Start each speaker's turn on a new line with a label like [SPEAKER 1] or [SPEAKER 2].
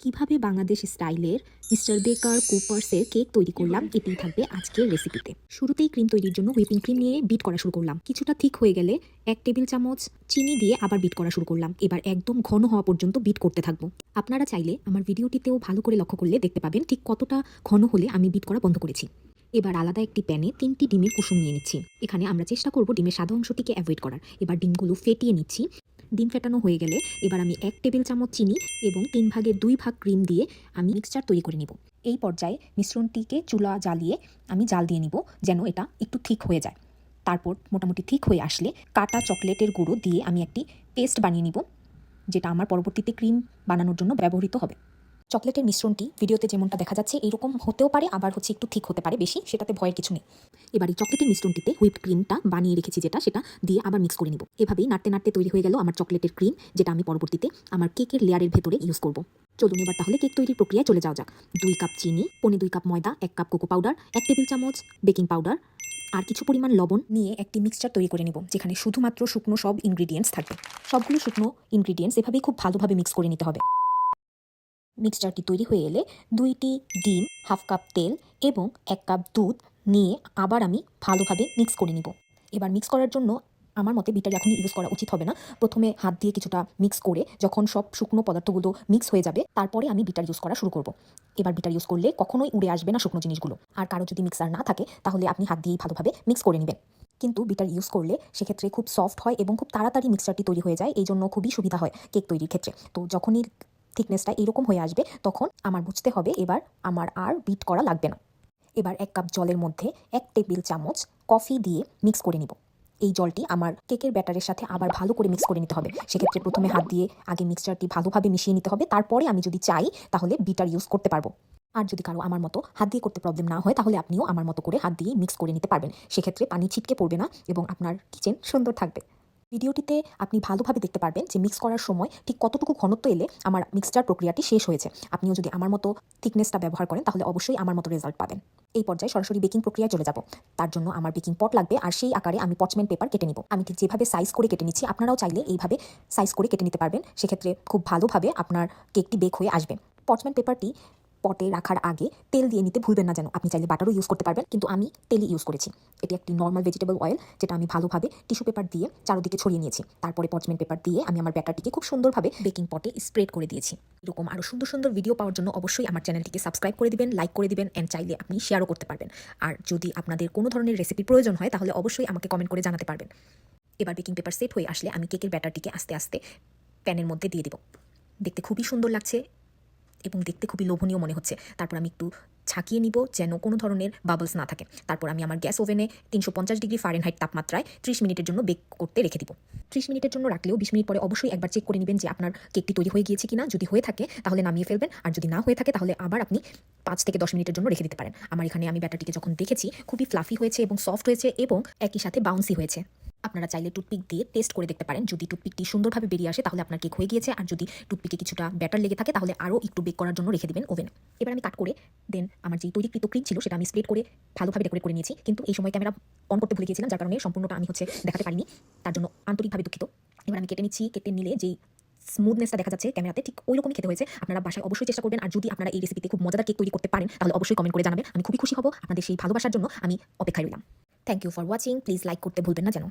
[SPEAKER 1] কিভাবে বাংলাদেশ স্টাইলের মিস্টার বেকার কুপার্সের কেক তৈরি করলাম এটাই থাকবে আজকের রেসিপিতে। শুরুতেই ক্রিম তৈরির জন্য হুইপিং ক্রিম নিয়ে বিট করা শুরু করলাম। কিছুটা ঠিক হয়ে গেলে 1 টেবিল চামচ চিনি দিয়ে আবার বিট করা শুরু করলাম। এবার একদম ঘন হওয়া পর্যন্ত বিট করতে থাকবো। আপনারা চাইলে আমার ভিডিওটিতেও ভালো করে লক্ষ্য করলে দেখতে পাবেন ঠিক কতটা ঘন হলে আমি বিট করা বন্ধ করেছি। এবার আলাদা একটি প্যানে 3টি ডিমের কুসুম নিয়ে নিচ্ছি। এখানে আমরা চেষ্টা করব ডিমের সাদা অংশটিকে অ্যাভয়েড করার। এবার ডিমগুলো ফেটিয়ে নিচ্ছি। ডিম ফেটানো হয়ে গেলে এবার আমি 1 টেবিল চামচ চিনি এবং 3 ভাগের 2 ভাগ ক্রিম দিয়ে আমি মিক্সচার তৈরি করে নিব। এই পর্যায়ে মিশ্রণটিকে চুলা জ্বালিয়ে আমি জাল দিয়ে নিব যেন এটা একটু ঠিক হয়ে যায়। তারপর মোটামুটি ঠিক হয়ে আসলে কাটা চকলেটের গুঁড়ো দিয়ে আমি একটি পেস্ট বানিয়ে নিব, যেটা আমার পরবর্তীতে ক্রিম বানানোর জন্য ব্যবহৃত হবে। চকলেটের মিশ্রণটি ভিডিওতে যেমনটা দেখা যাচ্ছে এরকম হতেও পারে, আবার একটু ঠিক হতে পারে বেশি, সেটাতে ভয়ের কিছু নেই। এবার এই চকলেটের মিশ্রণটিতে হুইপড ক্রিমটা বানিয়ে রেখেছি সেটা দিয়ে আবার মিক্স করে নিব। এভাবেই নাড়তে নাড়তে তৈরি হয়ে গেল আমার চকলেটের ক্রিম, যেটা আমি পরবর্তীতে আমার কেকের লেয়ারের ভেতরে ইউজ করব। চলুন এবার তাহলে কেক তৈরির প্রক্রিয়ায় চলে যাওয়া যাক। 2 কাপ চিনি, 2.25 কাপ ময়দা, 1 কাপ কোকো পাউডার, 1 টেবিল চামচ বেকিং পাউডার আর কিছু পরিমাণ লবণ নিয়ে একটি মিক্সচার তৈরি করে নিব, যেখানে শুধুমাত্র শুকনো সব ইনগ্রিডিয়েন্টস থাকবে। সবগুলো শুকনো ইনগ্রিডিয়েন্টস এভাবেই খুব ভালোভাবে মিক্স করে নিতে হবে। মিক্সচারটি তৈরি হয়ে এলে 2টি ডিম, হাফ কাপ তেল এবং 1 কাপ দুধ নিয়ে আবার আমি ভালোভাবে মিক্স করে নিব। এবার মিক্স করার জন্য আমার মতে বিটার এখনই ইউজ করা উচিত হবে না। প্রথমে হাত দিয়ে কিছুটা মিক্স করে যখন সব শুকনো পদার্থগুলো মিক্স হয়ে যাবে তারপরে আমি বিটার ইউজ করা শুরু করব। এবার বিটার ইউজ করলে কখনোই উড়ে আসবে না শুকনো জিনিসগুলো। আর কারো যদি মিক্সার না থাকে তাহলে আপনি হাত দিয়েই ভালোভাবে মিক্স করে নেবেন। কিন্তু বিটার ইউজ করলে সেক্ষেত্রে খুব সফট হয় এবং খুব তাড়াতাড়ি মিক্সচারটি তৈরি হয়ে যায়, এই জন্য খুবই সুবিধা হয় কেক তৈরির ক্ষেত্রে। তো যখনই থিকনেসটা এরকম হয়ে আসবে তখন আমার বুঝতে হবে এবার আমার আর বিট করা লাগবে না। এবার 1 কাপ জলের মধ্যে 1 টেবিল চামচ কফি দিয়ে মিক্স করে নিব। এই জলটি আমার কেকের ব্যাটারের সাথে আবার ভালো করে মিক্স করে নিতে হবে। সেক্ষেত্রে প্রথমে হাত দিয়ে আগে মিক্সচারটি ভালোভাবে মিশিয়ে নিতে হবে, তারপরে আমি যদি চাই তাহলে বিটার ইউজ করতে পারবো। আর যদি কারো আমার মতো হাত দিয়ে করতে প্রবলেম না হয় তাহলে আপনিও আমার মতো করে হাত দিয়ে মিক্স করে নিতে পারবেন। সেক্ষেত্রে পানি ছিটকে পড়বে না এবং আপনার কিচেন সুন্দর থাকবে। ভিডিওটিতে আপনি ভালোভাবে দেখতে পারবেন যে মিক্স করার সময় ঠিক কতটুকু ঘনত্ব এলে আমার মিক্সচার প্রক্রিয়াটি শেষ হয়েছে। আপনিও যদি আমার মতো থিকনেসটা ব্যবহার করেন তাহলে অবশ্যই আমার মতো রেজাল্ট পাবেন। এই পর্যায়ে সরাসরি বেকিং প্রক্রিয়ায় চলে যাব। তার জন্য আমার বেকিং পট লাগবে, আর সেই আকারে আমি পচমেন্ট পেপার কেটে নিব। আমি ঠিক যেভাবে সাইজ করে কেটে নিচ্ছি আপনারাও চাইলে এইভাবে সাইজ করে কেটে নিতে পারবেন। সেক্ষেত্রে খুব ভালোভাবে আপনার কেকটি বেক হয়ে আসবে। পচমেন্ট পেপারটি পটে রাখার আগে তেল দিয়ে নিতে ভুলবেন না যেন। আপনি চাইলে বাটারও ইউজ করতে পারবেন, কিন্তু আমি তেলই ইউজ করেছি। এটি একটি নর্মাল ভেজিটেবল অয়েল, যেটা আমি ভালোভাবে টিস্যু পেপার দিয়ে চারদিকে ছড়িয়ে নিয়েছি। তারপরে পচমেন্ট পেপার দিয়ে আমি আমার ব্যাটারটিকে খুব সুন্দরভাবে বেকিং পটে স্প্রেড করে দিয়েছি। এরকম আরও সুন্দর সুন্দর ভিডিও পাওয়ার জন্য অবশ্যই আমার চ্যানেলটিকে সাবস্ক্রাইব করে দিবেন, লাইক করে দিবেন, অ্যান্ড চাইলে আপনি শেয়ারও করতে পারবেন। আর যদি আপনাদের কোনো ধরনের রেসিপির প্রয়োজন হয় তাহলে অবশ্যই আমাকে কমেন্ট করে জানাতে পারবেন। এবার বেকিং পেপার সেট হয়ে আসলে আমি কেকের ব্যাটারটিকে আস্তে আস্তে প্যানের মধ্যে দিয়ে দেব। দেখতে খুবই সুন্দর লাগছে এবং দেখতে খুবই লোভনীয় মনে হচ্ছে। তারপর আমি একটু ছাকিয়ে নিব যেন কোনো ধরনের বাবলস না থাকে। তারপর আমি আমার গ্যাস ওভেনে 350 ডিগ্রি ফারেনহাইট তাপমাত্রায় 30 মিনিটের জন্য বেক করতে রেখে দিব। 30 মিনিটের জন্য রাখলেও 20 মিনিট পরে অবশ্যই একবার চেক করে নেবেন যে আপনার কেকটি তৈরি হয়ে গিয়েছে কিনা। যদি হয়ে থাকে তাহলে নামিয়ে ফেলবেন, আর যদি না হয়ে থাকে তাহলে আবার আপনি 5 থেকে 10 মিনিটের জন্য রেখে দিতে পারেন। আমার এখানে আমি ব্যাটারটিকে যখন দেখেছি খুবই ফ্লাফি হয়েছে এবং সফট হয়েছে এবং একই সাথে বাউন্সি হয়েছে। আপনারা চাইলে টুথপিক দিয়ে টেস্ট করে দেখতে পারেন। যদি টুথপিকটি সুন্দরভাবে বেরিয়ে আসে তাহলে আপনার কেক হয়ে গিয়েছে, আর যদি টুথপিকে কিছুটা ব্যাটার লেগে থাকে তাহলে আরও একটু বেক করার জন্য রেখে দিবেন ওভেনে। এবার আমি কাট করে দেন আমার যে তৈরিকৃত ক্রিম ছিল সেটা আমি স্প্রেড করে ভালোভাবে ডেকোরেট করে নিয়েছি, কিন্তু এই সময় ক্যামেরা অন করতে ভুলে গিয়েছিলাম, যার কারণে সম্পূর্ণটা আমি দেখাতে পারিনি। তার জন্য আন্তরিকভাবে দুঃখিত। এবার আমি কেটে নিচ্ছি। কেটে নিলে যেই স্মুথনেসটা দেখা যাচ্ছে ক্যামেরাতে ঠিক ওই রকমই খেতে হয়েছে। আপনারা বাসায় অবশ্যই চেষ্টা করবেন, আর যদি আপনারা এই রেসিপিতে খুব মজাদার কেক তৈরি করতে পারেন তাহলে অবশ্যই কমেন্ট করে জানাবেন। আমি খুবই খুশি হব। আপনাদের সেই ভালোবাসার জন্য আমি অপেক্ষায় রইলাম। Thank you for watching. Please like করতে ভুলবেন না যেন।